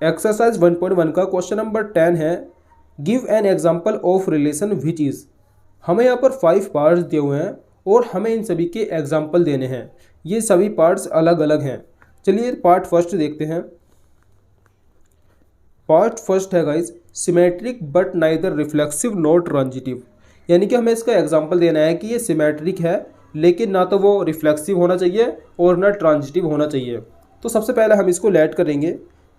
Exercise 1.1 का question number 10 है, give an example of relation which is. हमें यहाँ पर 5 पार्ट्स दिए हुए हैं और हमें इन सभी के एग्जाम्पल देने हैं। ये सभी पार्ट्स अलग अलग हैं। चलिए पार्ट फर्स्ट देखते हैं। पार्ट फर्स्ट है guys, symmetric but neither reflexive not transitive. यानी कि हमें इसका एग्जाम्पल देना है कि ये सिमेट्रिक है लेकिन ना तो वो रिफ्लेक्सिव होना चाहिए और ना ट्रांजिटिव होना चाहिए। तो सबसे पहले हम इसको लेट करेंगे।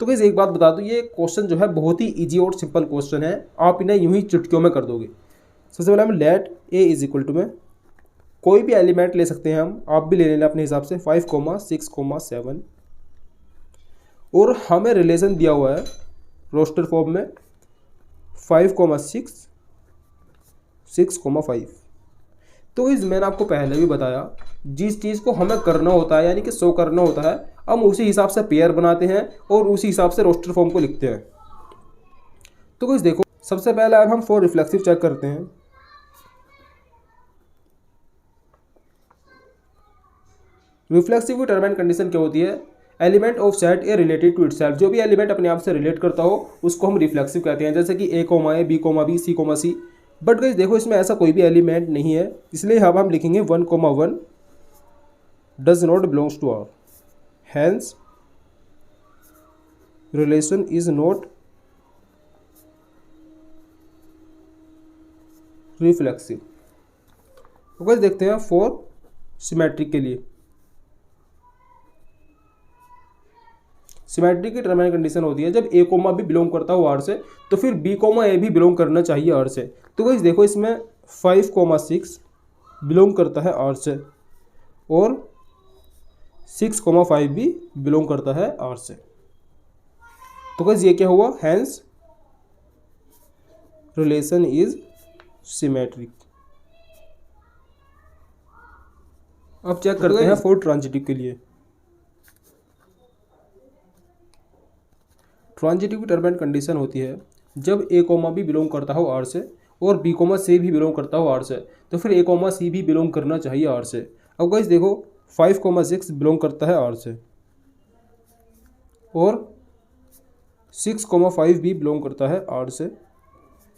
तो गाइज एक बात बता दूं, ये क्वेश्चन जो है बहुत ही इजी और सिंपल क्वेश्चन है, आप इन्हें यूं ही चुटकियों में कर दोगे। सबसे पहले हम let A is equal to में कोई भी एलिमेंट ले सकते हैं हम, आप भी ले लेना अपने हिसाब से 5, 6, 7 और हमें रिलेशन दिया हुआ है रोस्टर फॉर्म में 5, 6, 5। तो इस मैंने आपको पहले भी बताया, जिस चीज़ को हमें करना होता है यानी कि शो करना होता है, हम उसी हिसाब से पेयर बनाते हैं और उसी हिसाब से रोस्टर फॉर्म को लिखते हैं। तो कुछ देखो, सबसे पहले अब हम फॉर रिफ्लेक्सिव चेक करते हैं। रिफ्लेक्सिव की टर्म एंड कंडीशन क्या होती है? Element of set A related to itself. जो भी एलिमेंट अपने आप से रिलेट करता हो उसको हम रिफ्लेक्सिव कहते हैं, जैसे कि ए, बी, सी। बट गाइस देखो, इसमें ऐसा कोई भी एलिमेंट नहीं है, इसलिए अब हम लिखेंगे 1, does not belongs to R, hence relation is not reflexive. तो गाइस देखते हैं फॉर सिमेट्रिक के लिए। सिमेट्रिक की टर्म एंड कंडीशन होती है जब ए कोमा भी बिलोंग करता हो आर से, तो फिर बी कोमा ए भी बिलोंग करना चाहिए आर से। तो गाइस देखो, इसमें 5, 6 बिलोंग करता है आर से और 6, 5 भी बिलोंग करता है आर से। तो गाइस ये क्या हुआ? Hence relation is symmetric. अब चेक करते हैं फॉर ट्रांजिटिव के लिए। ट्रांजिटिव की टर्म एंड कंडीशन होती है जब ए कोमा भी बिलोंग करता हो आर से और बी कोमा सी भी बिलोंग करता हो आर से, तो फिर ए कोमा सी भी बिलोंग करना चाहिए आर से। अब गाइस देखो, 5, 6 बिलोंग करता है आर से और 6, 5 भी बिलोंग करता है आर से,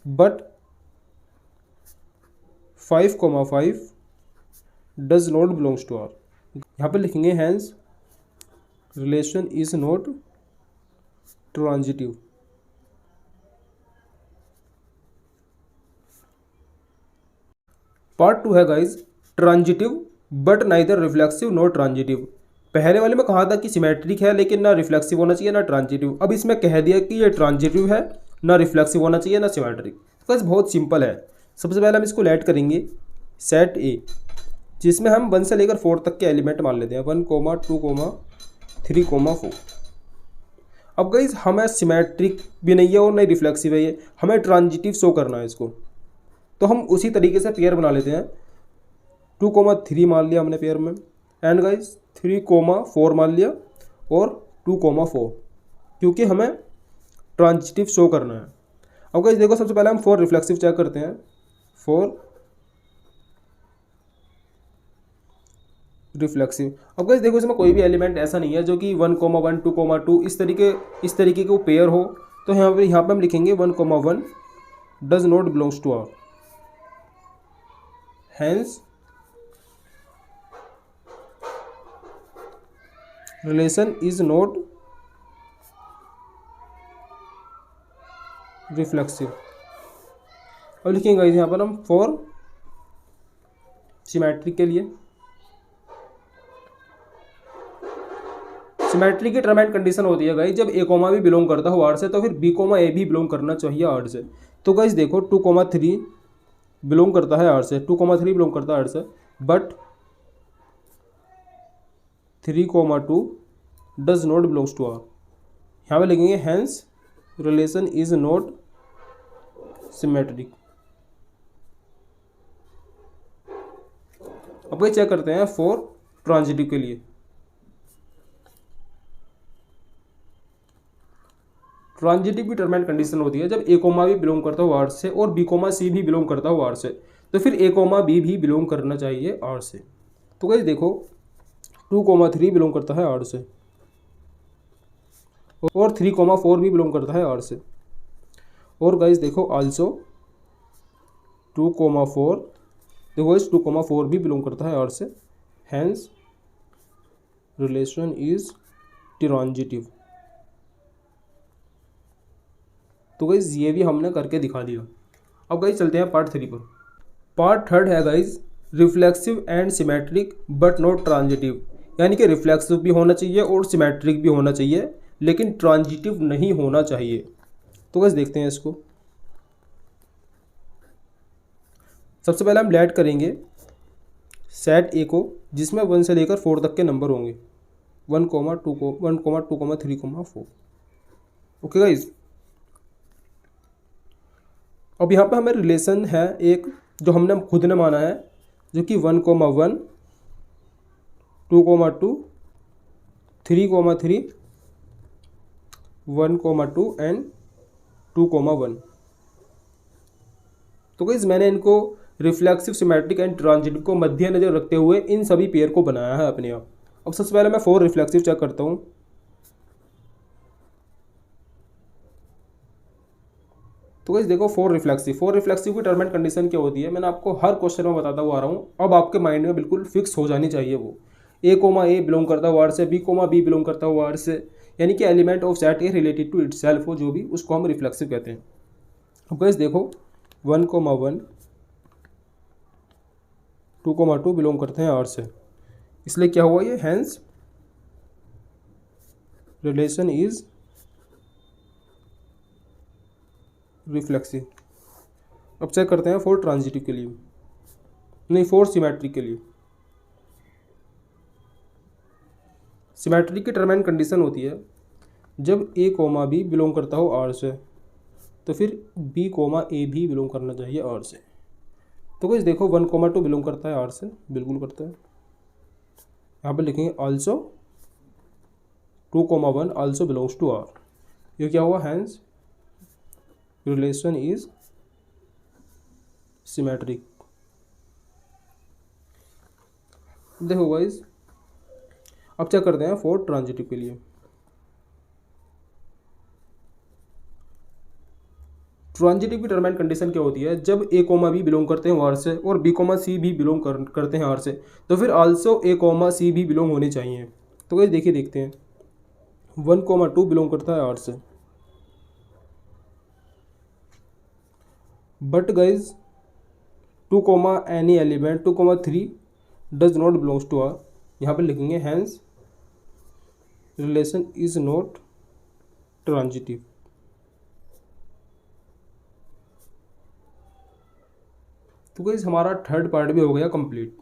but 5, 5 does not belongs to R. यहाँ पे लिखेंगे hence relation is not transitive. Part 2 है guys, transitive but neither reflexive not transitive. पहले वाले में कहा था कि सिमेट्रिक है लेकिन ना रिफ्लेक्सिव होना चाहिए ना ट्रांजिटिव। अब इसमें कह दिया कि ये ट्रांजिटिव है, ना रिफ्लेक्सिव होना चाहिए ना सिमेट्रिक। तो गाइज बहुत सिंपल है। सबसे पहले हम इसको लेट करेंगे सेट ए, जिसमें हम 1 से लेकर 4 तक के एलिमेंट मान लेते हैं, 1, 2, 3, 4। अब गाइज हमें सिमेट्रिक भी नहीं है और नहीं रिफ्लेक्सिव है, ये हमें ट्रांजिटिव शो करना है इसको। तो हम उसी तरीके से पेयर बना लेते हैं। 2, 3 मान लिया हमने पेयर में, एंड गाइज 3, 4 मान लिया और 2, 4, क्योंकि हमें ट्रांजिटिव शो करना है। अब गाइज देखो, सबसे पहले हम फॉर रिफ्लेक्सिव चेक करते हैं। फॉर रिफ्लेक्सिव, अब गाइस देखो, इसमें कोई भी एलिमेंट ऐसा नहीं है जो कि 1, 2, इस तरीके के वो पेयर हो। तो यहाँ पे हम लिखेंगे 1, does not belongs to R, hence relation is not reflexive. अब लिखेंगे यहाँ पर हम फॉर सिमेट्रिक के लिए। सिमेट्रिक की टर्म एंड कंडीशन होती है गाइस जब ए कोमा भी बिलोंग करता हो आर से, तो फिर बी कोमा ए भी बिलोंग करना चाहिए आर से। तो गाइस देखो, 2, 3 बिलोंग करता है आर से, 2, 3 बिलोंग करता है आर से, but 3, 2 does not belongs to R. यहाँ पे लिखेंगे hence relation is not symmetric. अब चेक करते हैं फॉर ट्रांजिटिव के लिए। ट्रांजिटिव की टर्म एंड कंडीशन होती है जब ए कोमा भी बिलोंग करता हो आर से और बी कोमा सी भी बिलोंग करता हो आर से, तो फिर ए कोमा बी भी बिलोंग करना चाहिए आर से। तो गाइस देखो, 2, 3 बिलोंग करता है आर से और 3,4 भी बिलोंग करता है आर से। और गाइस देखो आल्सो 2,4, देखो इस 2,4 भी बिलोंग करता है आर से, हैंस रिलेशन इज ट्रांजिटिव। तो गाइस ये भी हमने करके दिखा दिया। अब गाइस चलते हैं पार्ट 3 पर। पार्ट 3 है guys reflexive and symmetric but not transitive, यानी कि रिफ्लेक्सिव भी होना चाहिए और सिमेट्रिक भी होना चाहिए, लेकिन ट्रांजिटिव नहीं होना चाहिए। तो गाइस देखते हैं इसको। सबसे पहले हम लेट करेंगे सेट ए को, जिसमें 1 से लेकर 4 तक के नंबर होंगे, 1, 2, 1, 2, 3, 4। ओके गाइस, अब यहाँ पे हमें रिलेशन है एक जो हमने खुद ने माना है, जो कि 1, 1, 2, 2, 3, 3, 1, 2 एंड 2, 1। तो गाइस मैंने इनको रिफ्लेक्सिव, सिमेट्रिक एंड ट्रांजिटिव को मद्देनजर रखते हुए इन सभी पेयर को बनाया है अपने आप। अब सबसे पहले मैं 4 रिफ्लेक्सिव चेक करता हूँ। तो गाइस देखो 4 रिफ्लेक्सिव की टर्म एंड कंडीशन क्या होती है, मैंने आपको हर क्वेश्चन में बताता हुआ आ रहा हूँ। अब आपके माइंड में बिल्कुल फिक्स हो जानी चाहिए वो। ए बिलोंग करता हुआ आर से, बी बिलोंग करता हुआ आर से, यानी कि element of set A related to itself हो जो भी, उसको हम रिफ्लेक्सिव कहते हैं। अब गाइस देखो 1, 1, 2, 2 बिलोंग करते हैं आर से, इसलिए क्या हुआ ये, हैंस रिलेशन इज रिफ्लेक्सिव। अब चेक करते हैं 4 ट्रांजिटिव के लिए, नहीं 4 सिमेट्रिक के लिए। सिमेट्रिक की टर्म एंड कंडीशन होती है जब ए बी बिलोंग करता हो आर से, तो फिर बी ए भी बिलोंग करना चाहिए आर से। तो गाइस देखो 1, 2 बिलोंग करता है आर से, बिल्कुल करता है। यहाँ पर लिखेंगे also 2, 1 also belongs to R. ये क्या हुआ, हैंस रिलेशन इज सिमेट्रिक। देखो गाइस अब क्या करते हैं 4 ट्रांजिटिव के लिए। ट्रांजिटिव की टर्म एंड कंडीशन क्या होती है, जब ए बी बिलोंग करते हैं आर से और बी सी भी बिलोंग करते हैं आर से, तो फिर आल्सो ए सी भी बिलोंग होने चाहिए। तो गाइस देखिए देखते हैं 1, 2 बिलोंग करता है आर से, but guys 2, any element 2, 3 does not belongs to R. यहाँ पर लिखेंगे hence relation is not transitive. तो गाइज हमारा 3rd पार्ट भी हो गया कंप्लीट।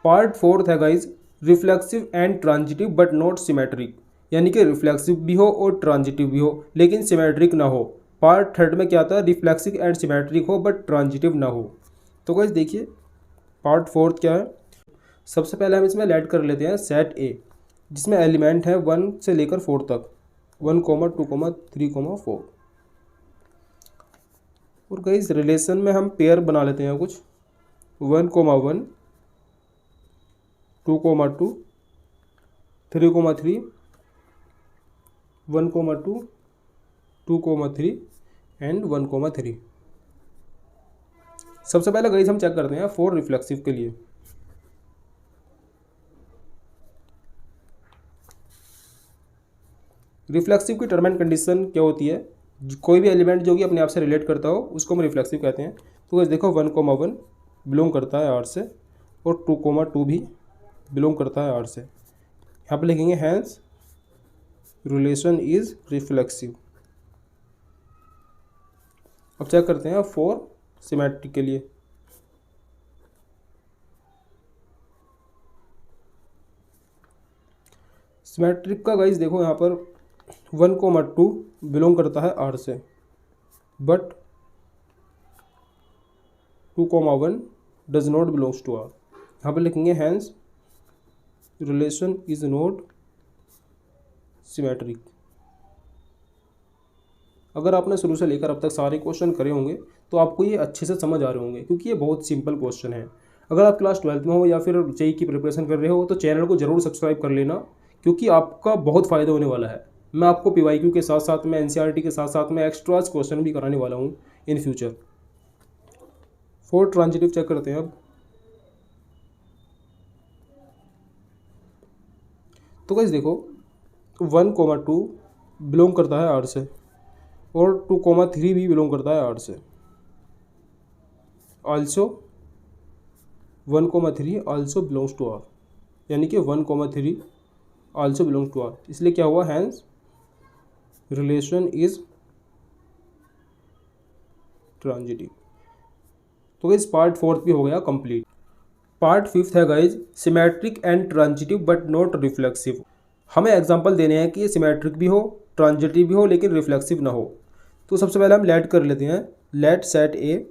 पार्ट 4 है guys reflexive and transitive but not symmetric, यानी कि रिफ्लेक्सिव भी हो और ट्रांजिटिव भी हो लेकिन सिमेट्रिक ना हो। पार्ट 3 में क्या था, रिफ्लेक्सिव एंड सिमेट्रिक हो बट ट्रांजिटिव ना हो। तो गाइस देखिए पार्ट 4 क्या है। सबसे पहले हम इसमें ऐड कर लेते हैं सेट ए, जिसमें एलिमेंट है 1 से लेकर 4 तक, 1, 2, 3, 4। और गाइस रिलेशन में हम पेयर बना लेते हैं कुछ, 1, 1, 2, 2, 3, 3, 1, 2, 2, 3 एंड 1, 3। सबसे पहले गाइस हम चेक करते हैं 4 रिफ्लेक्सिव के लिए। रिफ्लेक्सिव की टर्म एंड कंडीशन क्या होती है, कोई भी एलिमेंट जो कि अपने आप से रिलेट करता हो उसको हम रिफ्लेक्सिव कहते हैं। तो गाइस देखो 1, 1 बिलोंग करता है आर से और 2, 2 भी बिलोंग करता है आर से। यहाँ पे लिखेंगे हैंस रिलेशन इज रिफ्लेक्सिव। अब चेक करते हैं 4 सिमेट्रिक के लिए। सिमेट्रिक का गाइस देखो यहाँ पर 1, 2 बिलोंग करता है आर से, but 2, 1 does not belongs to R. यहाँ पर लिखेंगे hence relation is not symmetric. अगर आपने शुरू से लेकर अब तक सारे क्वेश्चन करे होंगे तो आपको ये अच्छे से समझ आ रहे होंगे, क्योंकि ये बहुत सिंपल क्वेश्चन है। अगर आप क्लास 12th में हो या फिर जेईई की प्रिपरेशन कर रहे हो तो चैनल को ज़रूर सब्सक्राइब कर लेना, क्योंकि आपका बहुत फ़ायदा होने वाला है। मैं आपको पीवाईक्यू के साथ साथ में एनसीईआरटी के साथ साथ में एक्स्ट्रास क्वेश्चन भी कराने वाला हूँ इन फ्यूचर। 4 ट्रांजिटिव चेक करते हैं अब। तो गाइस देखो 1,2 बिलोंग करता है आर से और 2,3 भी बिलोंग करता है आर से। Also 1,3 also belongs to R, यानी कि 1,3 आल्सो बिलोंग्स टू आर। इसलिए क्या हुआ, हैंस रिलेशन इज ट्रांजिटिव। तो गाइस पार्ट 4 भी हो गया कंप्लीट। पार्ट 5 है guys symmetric and transitive but not reflexive. हमें एग्जांपल देने हैं कि ये सिमेट्रिक भी हो, ट्रांजिटिव भी हो, लेकिन रिफ्लेक्सिव ना हो। तो सबसे पहले हम लेट कर लेते हैं, लेट सेट ए,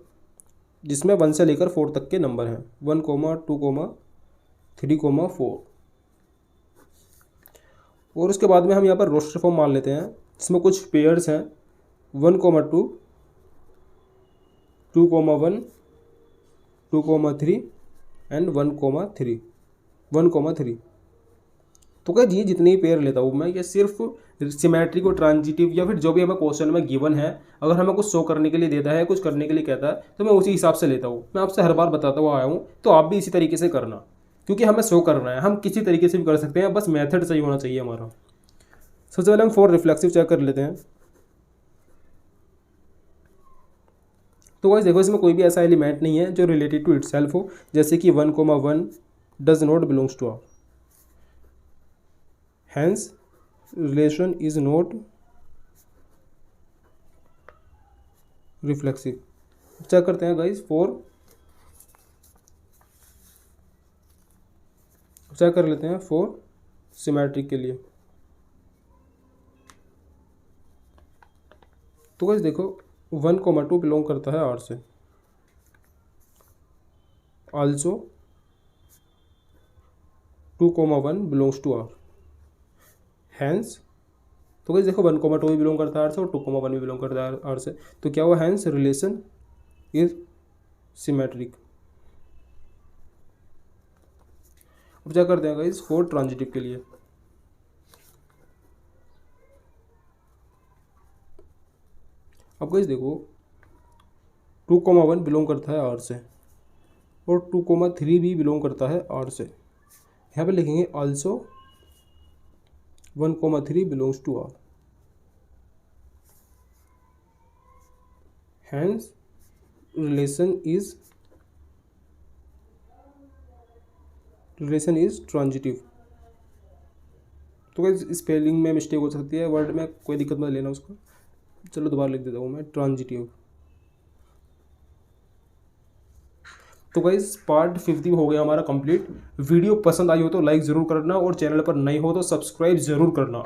जिसमें 1 से लेकर 4 तक के नंबर हैं, 1, 2, 3, 4। और उसके बाद में हम यहाँ पर रोस्टर फॉर्म मान लेते हैं, जिसमें कुछ पेयर्स हैं 1, 2, 2, 1, 2, 3 एंड 1, 3। तो क्या ये जितने ही पेयर लेता हूँ मैं, ये सिर्फ सिमेट्रिक और ट्रांजिटिव या फिर जो भी हमें क्वेश्चन में गिवन है, अगर हमें कुछ शो करने के लिए देता है, कुछ करने के लिए कहता है, तो मैं उसी हिसाब से लेता हूँ। मैं आपसे हर बार बताता हुआ आया हूँ, तो आप भी इसी तरीके से करना, क्योंकि हमें शो करना है। हम किसी तरीके से भी कर सकते हैं, बस मेथड सही होना चाहिए हमारा। सबसे पहले हम 4 रिफ्लेक्सिव चेक कर लेते हैं। तो गाइस देखो, इसमें कोई भी ऐसा एलिमेंट नहीं है जो रिलेटेड टू इटसेल्फ हो, जैसे कि 1,1 does not belongs to R, hence relation is not reflexive. Check करते हैं गाइस 4, चेक कर लेते हैं 4 सिमेट्रिक के लिए। तो गाइस देखो 1,2 बिलोंग करता है आर से, also 2,1 belongs to R, hence. तो गाइस देखो 1,2 भी बिलोंग करता है आर से और 2,1 भी बिलोंग करता है आर से। तो क्या हुआ, हैंस रिलेशन इज सिमेट्रिक। अब क्या करते हैं गाइस 4 ट्रांजिटिव के लिए। अब गाइस देखो 2,1 बिलोंग करता है आर से और 2,3 भी बिलोंग करता है आर से। यहाँ पे लिखेंगे also 1,3 belongs to R, hence relation is transitive. तो गाइस स्पेलिंग में मिस्टेक हो सकती है, वर्ड में कोई दिक्कत मत लेना उसको। चलो दोबारा लिख देता हूँ मैं, ट्रांजिटिव। तो गाइस पार्ट 5 हो गया हमारा कंप्लीट। वीडियो पसंद आई हो तो लाइक ज़रूर करना और चैनल पर नए हो तो सब्सक्राइब ज़रूर करना।